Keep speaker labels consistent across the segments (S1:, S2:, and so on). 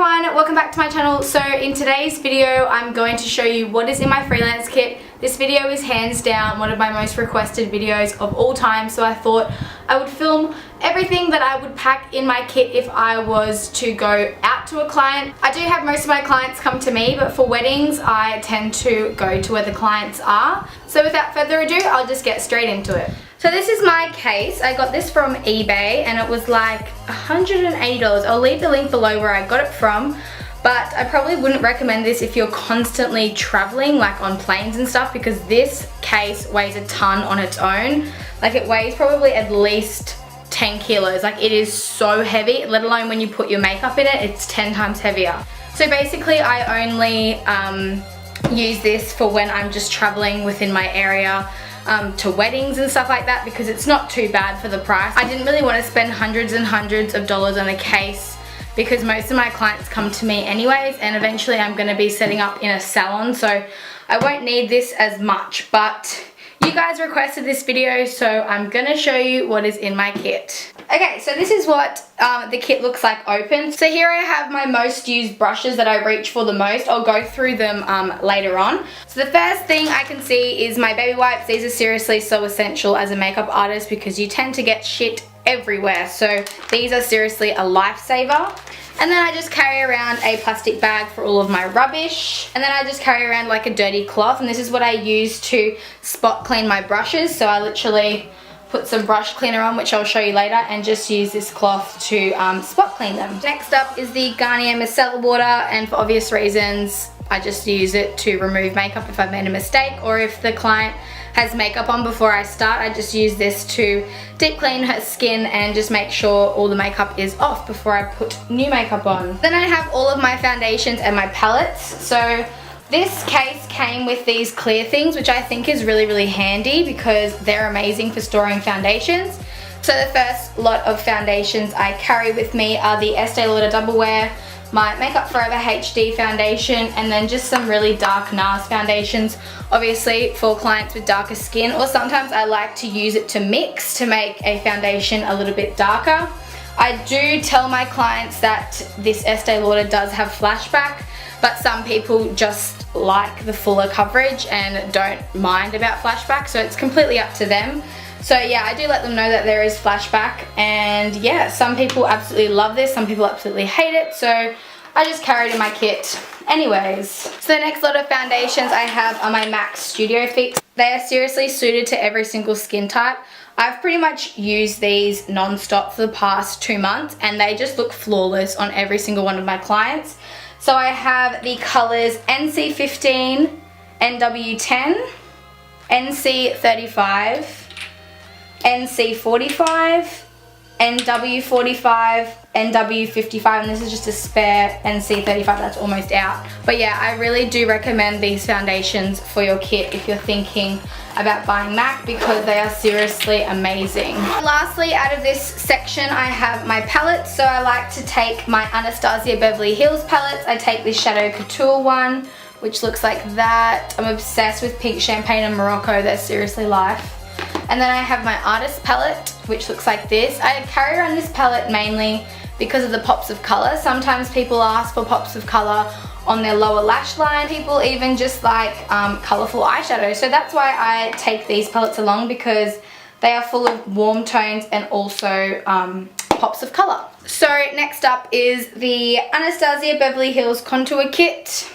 S1: everyone, welcome back to my channel. So in today's video I'm going to show you what is in my freelance kit. This video is hands down one of my most requested videos of all time, so I thought I would film everything that I would pack in my kit if I was to go out to a client. I do have most of my clients come to me, but for weddings I tend to go to where the clients are. So without further ado, I'll just get straight into it. So this is my case. I got this from eBay and it was like $180. I'll leave the link below where I got it from, but I probably wouldn't recommend this if you're constantly traveling, like on planes and stuff, because this case weighs a ton on its own. Like it weighs probably at least 10 kilos. Like it is so heavy, let alone when you put your makeup in it, it's 10 times heavier. So basically I only use this for when I'm just traveling within my area, to weddings and stuff like that, because it's not too bad for the price. I didn't really want to spend hundreds and hundreds of dollars on a case because most of my clients come to me anyways, and eventually I'm going to be setting up in a salon, so I won't need this as much. But you guys requested this video, so I'm going to show you what is in my kit. Okay, so this is what the kit looks like open. So here I have my most used brushes that I reach for the most. I'll go through them later on. So the first thing I can see is my baby wipes. These are seriously so essential as a makeup artist because you tend to get shit everywhere. So these are seriously a lifesaver. And then I just carry around a plastic bag for all of my rubbish. And then I just carry around like a dirty cloth, and this is what I use to spot clean my brushes. So I literally put some brush cleaner on, which I'll show you later, and just use this cloth to spot clean them. Next up is the Garnier micellar water, and for obvious reasons I just use it to remove makeup if I've made a mistake, or if the client has makeup on before I start, I just use this to deep clean her skin and just make sure all the makeup is off before I put new makeup on. Then I have all of my foundations and my palettes. So this case came with these clear things, which I think is really, really handy because they're amazing for storing foundations. So the first lot of foundations I carry with me are the Estee Lauder Double Wear, my Makeup Forever HD foundation, and then just some really dark NARS foundations, obviously for clients with darker skin, or sometimes I like to use it to mix to make a foundation a little bit darker. I do tell my clients that this Estee Lauder does have flashback, but some people just like the fuller coverage and don't mind about flashback, so it's completely up to them. So yeah, I do let them know that there is flashback, and yeah, some people absolutely love this, some people absolutely hate it, so I just carry it in my kit anyways. So the next lot of foundations I have are my MAC Studio Fix. They are seriously suited to every single skin type. I've pretty much used these non-stop for the past 2 months, and they just look flawless on every single one of my clients. So I have the colors NC15, NW10, NC35, NC45, NW45, NW55, and this is just a spare NC35 that's almost out. But yeah, I really do recommend these foundations for your kit if you're thinking about buying MAC, because they are seriously amazing. And lastly, out of this section I have my palettes. So I like to take my Anastasia Beverly Hills palettes. I take this Shadow Couture one, which looks like that. I'm obsessed with Pink Champagne and Morocco, they're seriously life. And then I have my Artist palette, which looks like this. I carry around this palette mainly because of the pops of color. Sometimes people ask for pops of color on their lower lash line. People even just like colorful eyeshadow. So that's why I take these palettes along, because they are full of warm tones and also pops of color. So next up is the Anastasia Beverly Hills Contour Kit.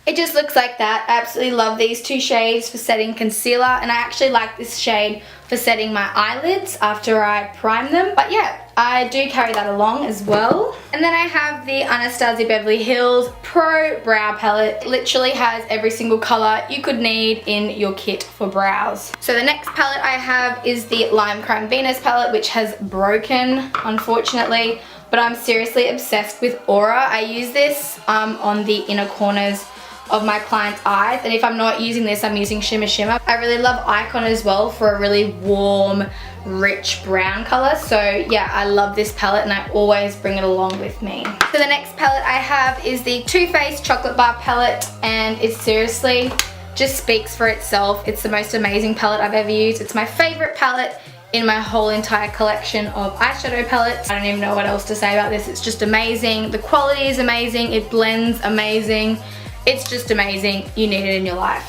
S1: It just looks like that. I absolutely love these two shades for setting concealer, and I actually like this shade for setting my eyelids after I prime them. But yeah, I do carry that along as well. And then I have the Anastasia Beverly Hills Pro Brow Palette. It literally has every single color you could need in your kit for brows. So the next palette I have is the Lime Crime Venus palette, which has broken, unfortunately, but I'm seriously obsessed with Aura. I use this on the inner corners of my client's eyes, and if I'm not using this, I'm using Shimmer Shimmer. I really love Icon as well for a really warm, rich brown color. So yeah, I love this palette and I always bring it along with me. So the next palette I have is the Too Faced Chocolate Bar palette, and it seriously just speaks for itself. It's the most amazing palette I've ever used. It's my favorite palette in my whole entire collection of eyeshadow palettes. I don't even know what else to say about this. It's just amazing. The quality is amazing. It blends amazing. It's just amazing. You need it in your life.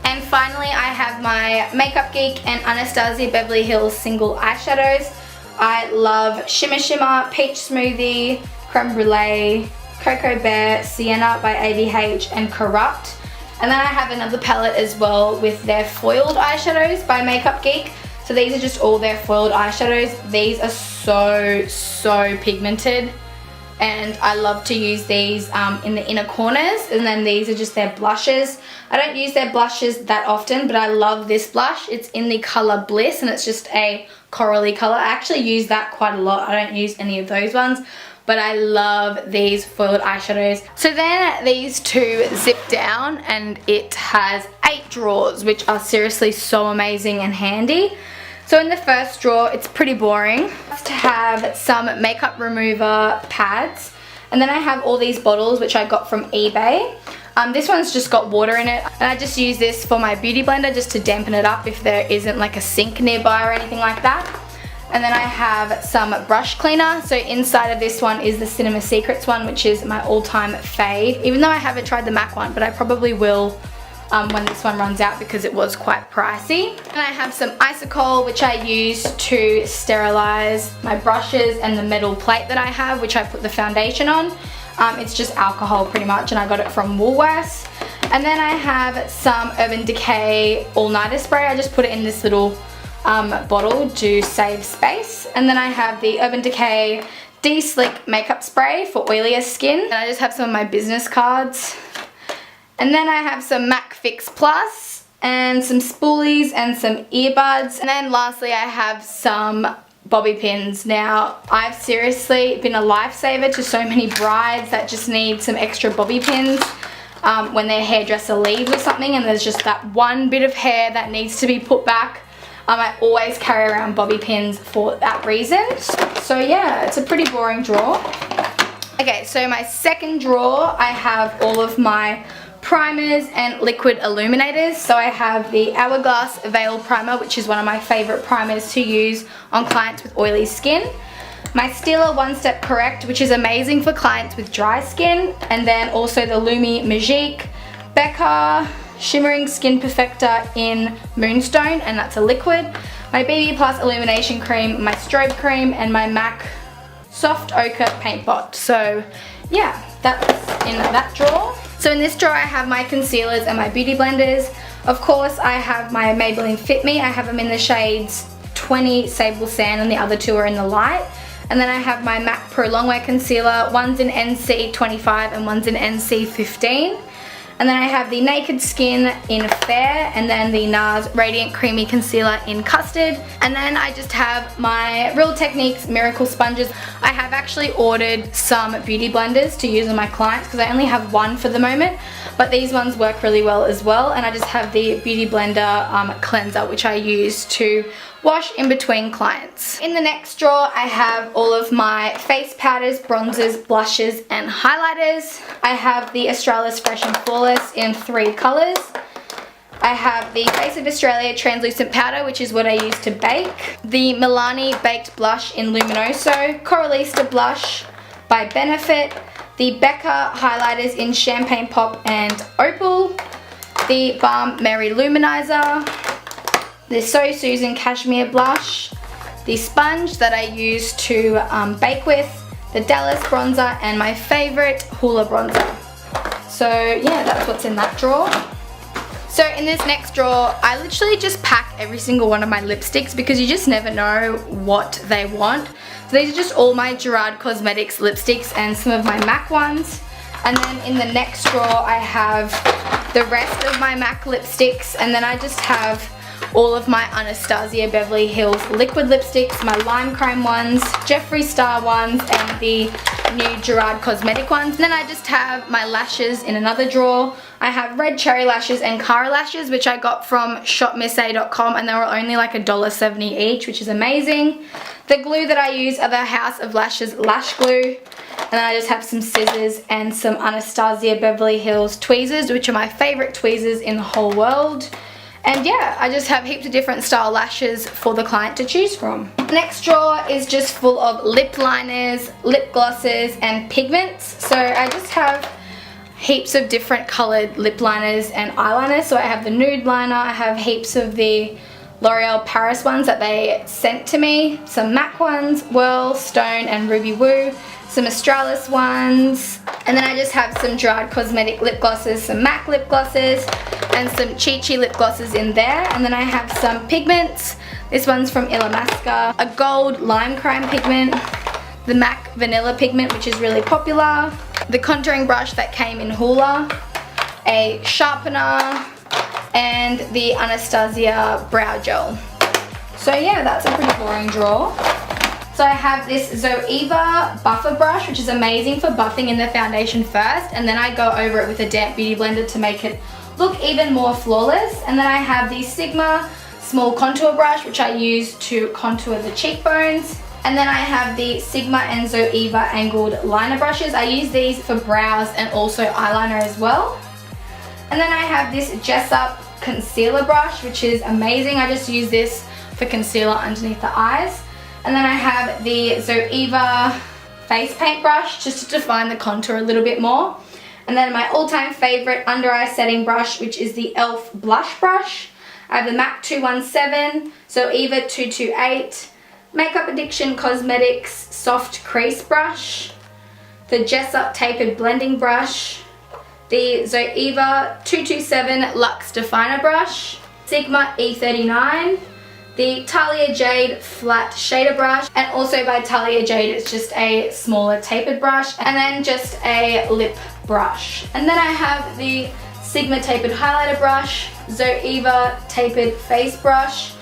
S1: And finally, I have my Makeup Geek and Anastasia Beverly Hills single eyeshadows. I love Shimmer Shimmer, Peach Smoothie, Creme Brulee, Cocoa Bear, Sienna by ABH, and Corrupt. And then I have another palette as well with their foiled eyeshadows by Makeup Geek. So these are just all their foiled eyeshadows. These are so pigmented, and I love to use these in the inner corners. And then these are just their blushes. I don't use their blushes that often, but I love this blush. It's in the color Bliss, and it's just a corally color. I actually use that quite a lot. I don't use any of those ones, but I love these foiled eyeshadows. So then these two zip down, and it has 8 drawers, which are seriously so amazing and handy. So in the first drawer, it's pretty boring. To have some makeup remover pads, and then I have all these bottles which I got from eBay. This one's just got water in it, and I just use this for my beauty blender just to dampen it up if there isn't like a sink nearby or anything like that. And then I have some brush cleaner. So inside of this one is the Cinema Secrets one, which is my all-time fave. Even though I haven't tried the MAC one, but I probably will when this one runs out because it was quite pricey. And I have some Isocol, which I use to sterilize my brushes and the metal plate that I have, which I put the foundation on. It's just alcohol pretty much, and I got it from Woolworths. And then I have some Urban Decay All-Nighter Spray. I just put it in this little bottle to save space. And then I have the Urban Decay De-Slick Makeup Spray for oilier skin. And I just have some of my business cards. And then I have some MAC Fix Plus and some spoolies and some earbuds. And then lastly, I have some bobby pins. Now, I've seriously been a lifesaver to so many brides that just need some extra bobby pins when their hairdresser leaves or something, and there's just that one bit of hair that needs to be put back. I always carry around bobby pins for that reason. So yeah, it's a pretty boring drawer. Okay, so my second drawer, I have all of my primers and liquid illuminators. So I have the Hourglass Veil Primer, which is one of my favorite primers to use on clients with oily skin. My Stila One Step Correct, which is amazing for clients with dry skin. And then also the Lumi Magique Becca Shimmering Skin Perfector in Moonstone, and that's a liquid. My BB Plus Illumination Cream, my Strobe Cream, and my MAC Soft Ochre Paint Pot. So yeah, that's in that drawer. So in this drawer I have my concealers and my beauty blenders. Of course I have my Maybelline Fit Me. I have them in the shades 20 Sable Sand, and the other two are in the light. And then I have my MAC Pro Longwear Concealer. One's in NC 25 and one's in NC 15. And then I have the Naked Skin in Fair, and then the NARS Radiant Creamy Concealer in Custard. And then I just have my Real Techniques Miracle Sponges. I have actually ordered some beauty blenders to use on my clients because I only have one for the moment, but these ones work really well as well. And I just have the Beauty Blender cleanser, which I use to wash in between clients. In the next drawer I have all of my face powders, bronzers, blushes and highlighters. I have the Australis Fresh and Flawless in 3 colours. I have the Face of Australia Translucent Powder, which is what I use to bake. The Milani Baked Blush in Luminoso. Coralista Blush by Benefit. The Becca Highlighters in Champagne Pop and Opal. The Balm Mary Luminizer. The So Susan Cashmere Blush, the sponge that I use to bake with, the Dallas Bronzer, and my favourite Hoola Bronzer. So yeah, that's what's in that drawer. So in this next drawer, I literally just pack every single one of my lipsticks because you just never know what they want. So these are just all my Gerard Cosmetics lipsticks and some of my MAC ones. And then in the next drawer, I have the rest of my MAC lipsticks, and then I just have all of my Anastasia Beverly Hills liquid lipsticks, my lime crime ones, Jeffree Star ones, and the new Gerard Cosmetic ones. And then I just have my lashes in another drawer. I have red cherry lashes and Cara lashes, which I got from shopmissa.com, and they were only like $1.70 each, which is amazing. The glue that I use are the House of Lashes lash glue. And then I just have some scissors and some Anastasia Beverly Hills tweezers, which are my favorite tweezers in the whole world. And yeah, I just have heaps of different style lashes for the client to choose from. The next drawer is just full of lip liners, lip glosses, and pigments. So I just have heaps of different coloured lip liners and eyeliners. So I have the nude liner, I have heaps of the L'Oreal Paris ones that they sent to me, some MAC ones, Whirl, Stone, and Ruby Woo, some Australis ones, and then I just have some Dried Cosmetic lip glosses, some MAC lip glosses, and some Chi Chi lip glosses in there. And then I have some pigments. This one's from Illamasqua, a gold lime crime pigment, the MAC vanilla pigment, which is really popular, the contouring brush that came in Hoola, a sharpener, and the Anastasia brow gel. So yeah, that's a pretty boring drawer. So I have this Zoeva buffer brush, which is amazing for buffing in the foundation first, and then I go over it with a damp beauty blender to make it look even more flawless. And then I have the Sigma small contour brush, which I use to contour the cheekbones. And then I have the Sigma and Zoeva angled liner brushes. I use these for brows and also eyeliner as well. And then I have this Jessup concealer brush, which is amazing. I just use this for concealer underneath the eyes. And then I have the Zoeva face paint brush just to define the contour a little bit more. And then my all-time favorite under eye setting brush, which is the e.l.f. blush brush. I have the MAC 217, Zoeva 228, Makeup Addiction Cosmetics soft crease brush, the Jessup tapered blending brush, the Zoeva 227 Luxe Definer brush, Sigma E39, the Talia Jade flat shader brush, and also by Talia Jade it's just a smaller tapered brush, and then just a lip brush. And then I have the Sigma tapered highlighter brush, Zoeva tapered face brush,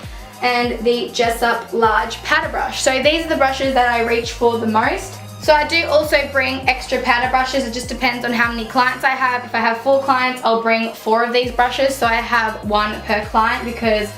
S1: and the Jessup large powder brush. So these are the brushes that I reach for the most. So I do also bring extra powder brushes. It just depends on how many clients I have. If I have 4 clients, I'll bring 4 of these brushes. So I have 1 per client because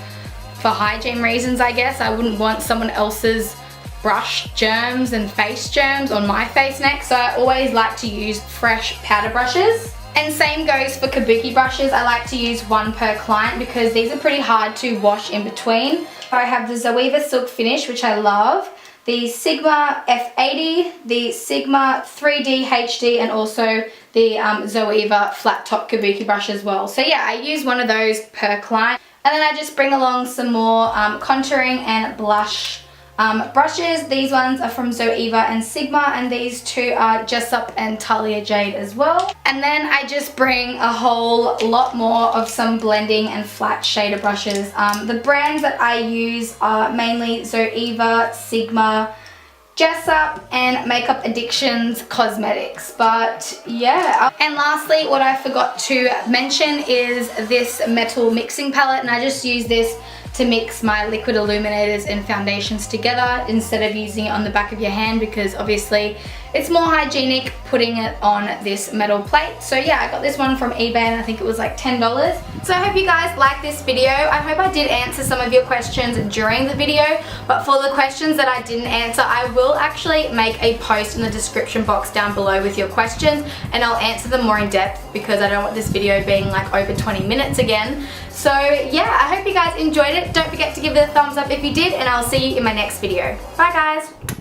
S1: for hygiene reasons, I guess, I wouldn't want someone else's brush germs and face germs on my face next. So I always like to use fresh powder brushes. And same goes for kabuki brushes. I like to use 1 per client because these are pretty hard to wash in between. I have the Zoeva Silk Finish, which I love, the Sigma F80, the Sigma 3D HD, and also the Zoeva flat top kabuki brush as well. So yeah, I use 1 of those per client. And then I just bring along some more contouring and blush brushes. These ones are from Zoeva and Sigma, and these 2 are Jessup and Talia Jade as well. And then I just bring a whole lot more of some blending and flat shader brushes. The brands that I use are mainly Zoeva, Sigma, Jessup, and Makeup Addictions Cosmetics. But yeah. And lastly, what I forgot to mention is this metal mixing palette, and I just use this to mix my liquid illuminators and foundations together instead of using it on the back of your hand, because obviously it's more hygienic putting it on this metal plate. So yeah, I got this one from eBay and I think it was like $10. So I hope you guys liked this video. I hope I did answer some of your questions during the video, but for the questions that I didn't answer, I will actually make a post in the description box down below with your questions, and I'll answer them more in depth because I don't want this video being like over 20 minutes again. So yeah, I hope you guys enjoyed it. Don't forget to give it a thumbs up if you did, and I'll see you in my next video. Bye guys!